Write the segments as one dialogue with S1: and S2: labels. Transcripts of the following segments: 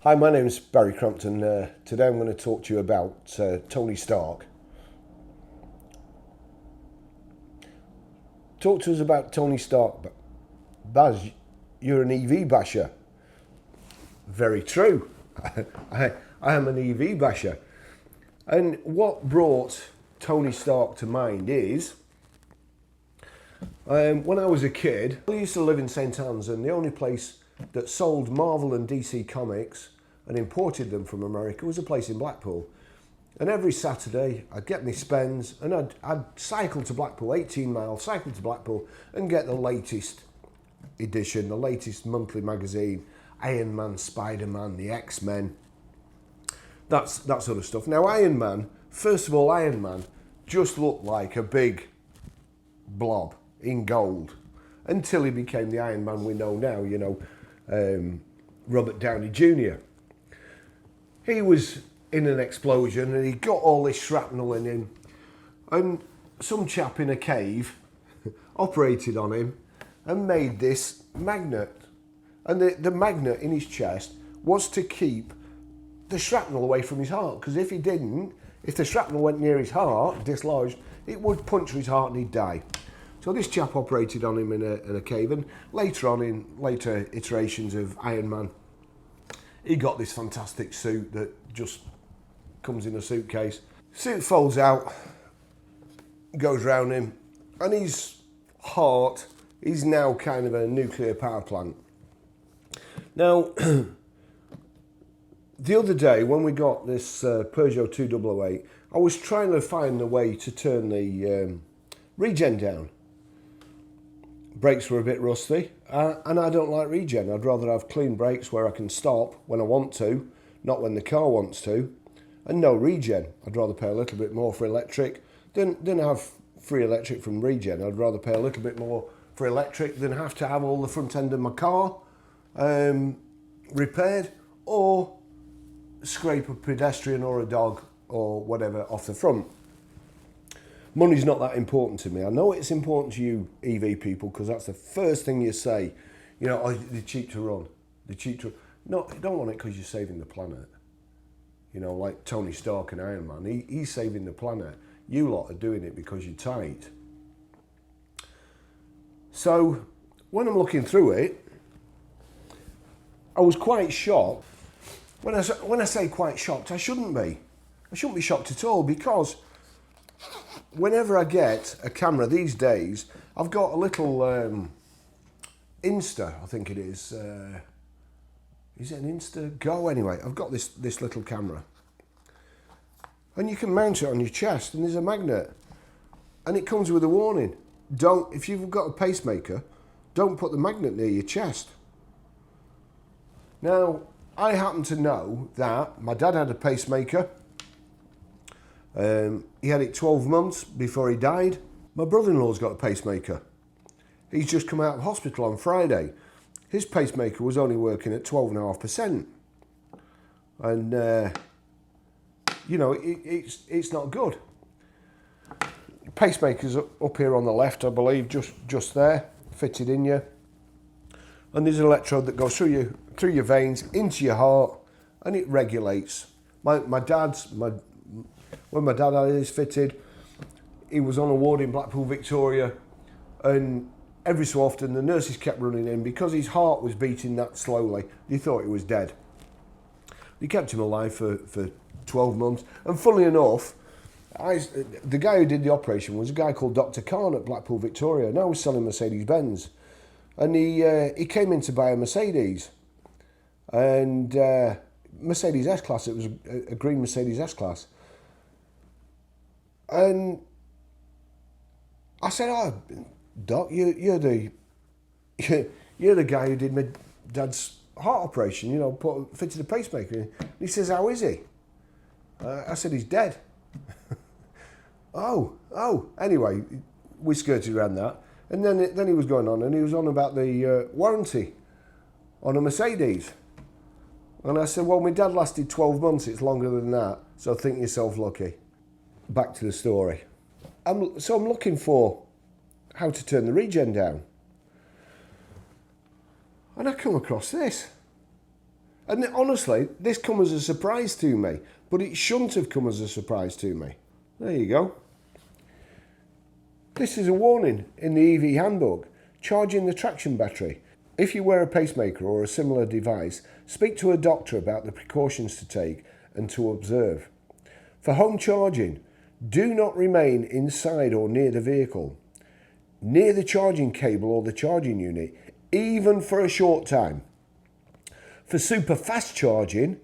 S1: Hi, my name's Barry Crampton. Today I'm going to talk to you about Tony Stark. Talk to us about Tony Stark. Baz, you're an EV basher. Very true. I am an EV basher. And what brought Tony Stark to mind is, when I was a kid, I used to live in St Anne's, and the only place that sold Marvel and DC comics and imported them from America was a place in Blackpool. And every Saturday I'd get my spends and I'd cycle to Blackpool, 18 miles, cycle to Blackpool and get the latest edition, the latest monthly magazine, Iron Man, Spider-Man, the X-Men, that sort of stuff. Now Iron Man, first of all, Iron Man just looked like a big blob in gold until he became the Iron Man we know now, Robert Downey Jr. He was in an explosion and he got all this shrapnel in him, and some chap in a cave operated on him and made this magnet, and the magnet in his chest was to keep the shrapnel away from his heart, because if the shrapnel went near his heart, dislodged, it would puncture his heart and he'd die. So this chap operated on him in a cave, and later on, in later iterations of Iron Man, he got this fantastic suit that just comes in a suitcase. Suit folds out, goes round him, and his heart is now kind of a nuclear power plant. Now, the other day when we got this Peugeot 2008, I was trying to find a way to turn the regen down. Brakes were a bit rusty, and I don't like regen. I'd rather have clean brakes where I can stop when I want to, not when the car wants to, and no regen. I'd rather pay a little bit more for electric than have free electric from regen. I'd rather pay a little bit more for electric than have to have all the front end of my car repaired, or scrape a pedestrian or a dog or whatever off the front. Money's not that important to me. I know it's important to you EV people, because that's the first thing you say. Oh, they're cheap to run. They're cheap to... No, you don't want it because you're saving the planet. Like Tony Stark and Iron Man. He's saving the planet. You lot are doing it because you're tight. So, when I'm looking through it, I was quite shocked. When I say quite shocked, I shouldn't be. I shouldn't be shocked at all, because whenever I get a camera these days, I've got a little Insta, I think it is. Is it an Insta Go? Anyway, I've got this little camera. And you can mount it on your chest, and there's a magnet. And it comes with a warning. If you've got a pacemaker, don't put the magnet near your chest. Now, I happen to know that my dad had a pacemaker. He had it 12 months before he died. My brother-in-law's got a pacemaker. He's just come out of hospital on Friday. His pacemaker was only working at 12.5%. And, it's not good. Pacemaker's up here on the left, I believe, just there, fitted in you. And there's an electrode that goes through your veins, into your heart, and it regulates. When my dad had his fitted, he was on a ward in Blackpool, Victoria, and every so often the nurses kept running in because his heart was beating that slowly. They thought he was dead. They kept him alive for 12 months. And funnily enough, the guy who did the operation was a guy called Dr. Khan at Blackpool, Victoria. Now he's selling Mercedes-Benz. And he came in to buy a Mercedes. And Mercedes S-Class, it was a green Mercedes S-Class. And I said, "Oh, Doc, you're the guy who did my dad's heart operation. Fitted a pacemaker." And he says, "How is he?" I said, "He's dead." Oh. Anyway, we skirted around that, and then he was going on, and he was on about the warranty on a Mercedes. And I said, "Well, my dad lasted 12 months. It's longer than that. So think yourself lucky." Back to the story. I'm looking for how to turn the regen down. And I come across this. And honestly, this come as a surprise to me, but it shouldn't have come as a surprise to me. There you go. This is a warning in the EV handbook. Charging the traction battery. If you wear a pacemaker or a similar device, speak to a doctor about the precautions to take and to observe. For home charging, do not remain inside or near the vehicle, near the charging cable or the charging unit, even for a short time. For super fast charging,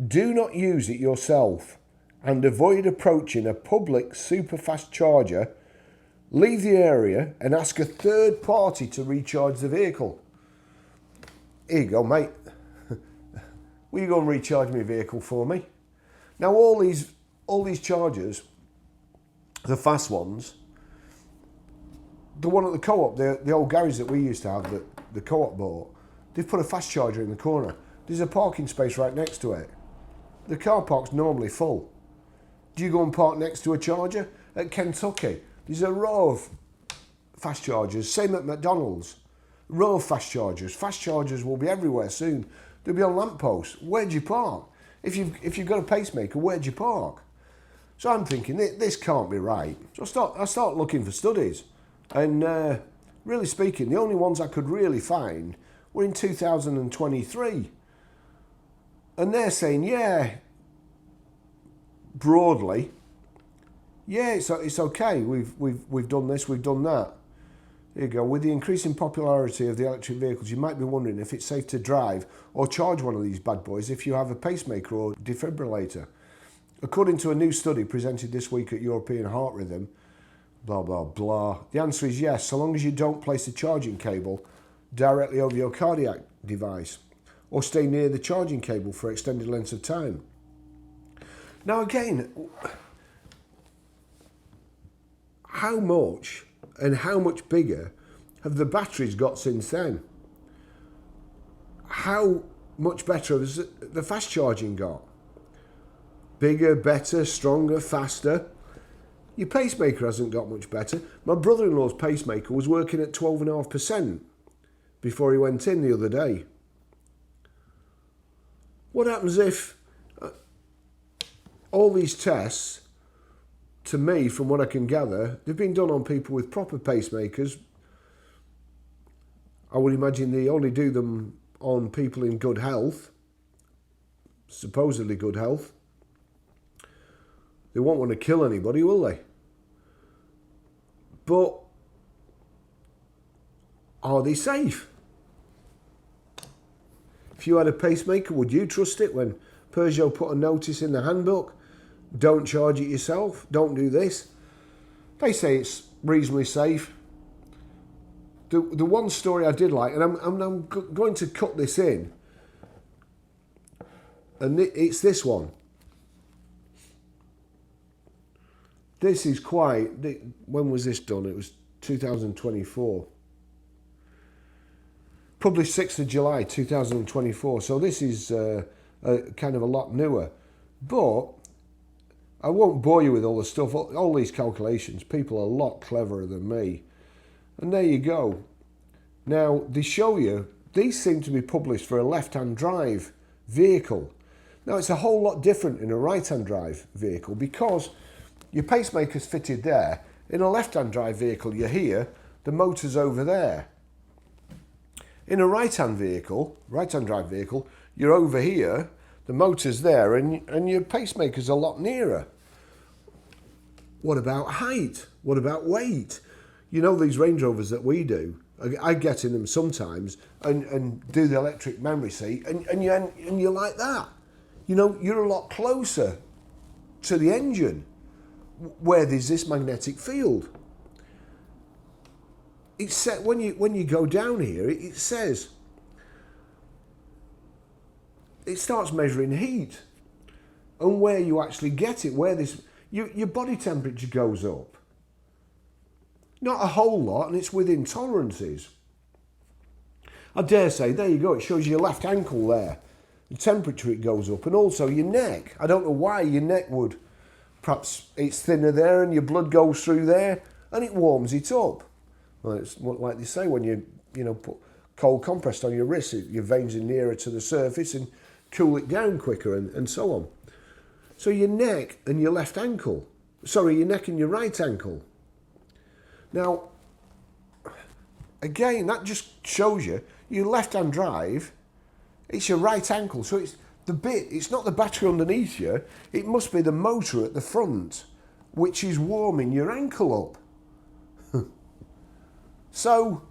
S1: do not use it yourself and avoid approaching a public super fast charger. Leave the area and ask a third party to recharge the vehicle. Here you go, mate. Will you go and recharge my vehicle for me? Now all these chargers, the fast ones, the one at the co-op, the old garage that we used to have that the co-op bought, they've put a fast charger in the corner. There's a parking space right next to it. The car park's normally full. Do you go and park next to a charger? At Kentucky, there's a row of fast chargers, same at McDonald's. Row of fast chargers. Fast chargers will be everywhere soon. They'll be on lampposts. Where'd you park? If you've got a pacemaker, where'd you park? So I'm thinking, this can't be right. So I start looking for studies. And really speaking, the only ones I could really find were in 2023. And they're saying, yeah, broadly, yeah, it's okay. We've done this, we've done that. There you go. With the increasing popularity of the electric vehicles, you might be wondering if it's safe to drive or charge one of these bad boys if you have a pacemaker or defibrillator. According to a new study presented this week at European Heart Rhythm, blah, blah, blah, the answer is yes, so long as you don't place a charging cable directly over your cardiac device or stay near the charging cable for extended lengths of time. Now again, how much and how much bigger have the batteries got since then? How much better has the fast charging got? Bigger, better, stronger, faster? Your pacemaker hasn't got much better. My brother-in-law's pacemaker was working at 12.5% before he went in the other day. What happens if all these tests, to me, from what I can gather, they've been done on people with proper pacemakers. I would imagine they only do them on people in good health, supposedly good health. They won't want to kill anybody, will they? But are they safe? If you had a pacemaker, would you trust it when Peugeot put a notice in the handbook? Don't charge it yourself. Don't do this. They say it's reasonably safe. The one story I did like, and I'm going to cut this in, and it's this one. This is quite... When was this done? It was 2024. Published 6th of July 2024. So this is kind of a lot newer. But I won't bore you with all the stuff, all these calculations. People are a lot cleverer than me. And there you go. Now, they show you, these seem to be published for a left-hand drive vehicle. Now, it's a whole lot different in a right-hand drive vehicle because your pacemaker's fitted there. In a left-hand drive vehicle, you're here, the motor's over there. In a right-hand drive vehicle, you're over here, the motor's there, and your pacemaker's a lot nearer. What about height? What about weight? You know these Range Rovers that we do, I get in them sometimes and do the electric memory seat, and you're like that. You know, you're a lot closer to the engine where there's this magnetic field. It's set when you go down here, it says it starts measuring heat and where you actually get it, where your body temperature goes up. Not a whole lot, and it's within tolerances. I dare say, there you go, it shows your left ankle there, the temperature it goes up, and also your neck. I don't know why your neck would. Perhaps it's thinner there and your blood goes through there and it warms it up. Well, it's like they say when you put cold compressed on your wrist, your veins are nearer to the surface and cool it down quicker and so on. So your neck and your left ankle, sorry, your neck and your right ankle. Now, again, that just shows you your left-hand drive, it's your right ankle. So it's the bit, it's not the battery underneath you, it must be the motor at the front, which is warming your ankle up. So,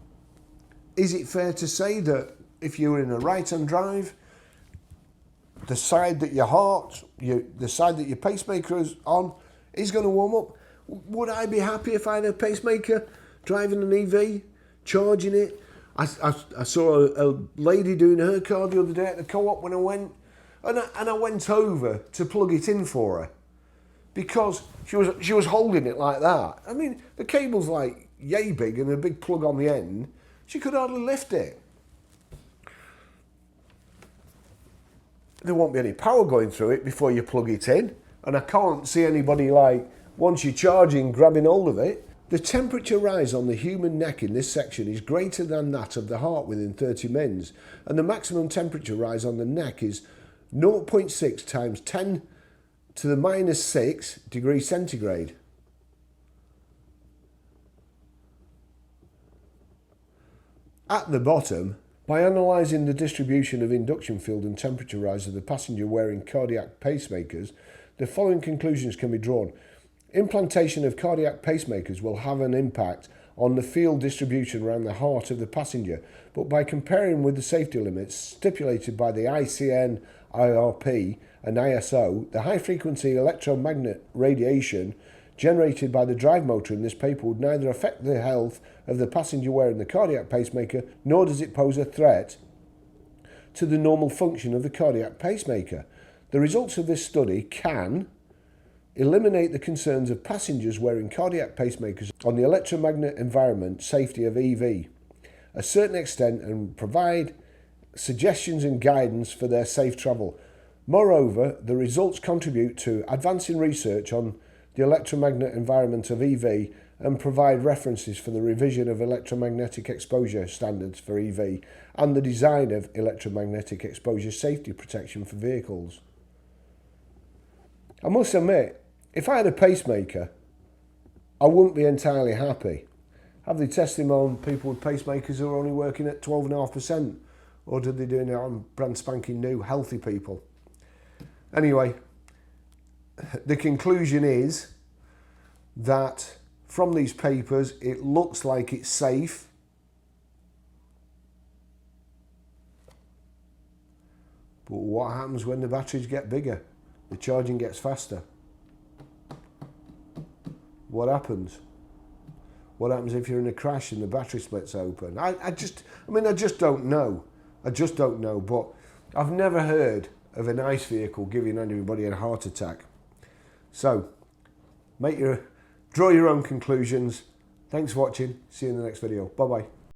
S1: is it fair to say that if you're in a right-hand drive, the side that your heart, the side that your pacemaker is on, is going to warm up? Would I be happy if I had a pacemaker driving an EV, charging it? I saw a lady doing her car the other day at the co-op when I went, and I went over to plug it in for her because she was holding it like that. I mean, the cable's like yay big and a big plug on the end. She could hardly lift it. There won't be any power going through it before you plug it in, and I can't see anybody, like, once you're charging, grabbing hold of it. The temperature rise on the human neck in this section is greater than that of the heart within 30 mins, and the maximum temperature rise on the neck is 0.6 times 10 to the minus 6 degrees centigrade. At the bottom, by analysing the distribution of induction field and temperature rise of the passenger wearing cardiac pacemakers, the following conclusions can be drawn. Implantation of cardiac pacemakers will have an impact on the field distribution around the heart of the passenger, but by comparing with the safety limits stipulated by the ICN, IRP and ISO, the high-frequency electromagnet radiation generated by the drive motor in this paper would neither affect the health of the passenger wearing the cardiac pacemaker, nor does it pose a threat to the normal function of the cardiac pacemaker. The results of this study can eliminate the concerns of passengers wearing cardiac pacemakers on the electromagnet environment safety of EV a certain extent and provide suggestions and guidance for their safe travel. Moreover, the results contribute to advancing research on the electromagnet environment of EV and provide references for the revision of electromagnetic exposure standards for EV and the design of electromagnetic exposure safety protection for vehicles. I must admit, if I had a pacemaker, I wouldn't be entirely happy. Have they tested them on people with pacemakers who are only working at 12.5%? Or did they do it on brand spanking new, healthy people? Anyway, the conclusion is that from these papers, it looks like it's safe. But what happens when the batteries get bigger? The charging gets faster. What happens? What happens if you're in a crash and the battery splits open? I just don't know. I just don't know. But I've never heard of a nice vehicle giving anybody a heart attack. So, draw your own conclusions. Thanks for watching. See you in the next video. Bye-bye.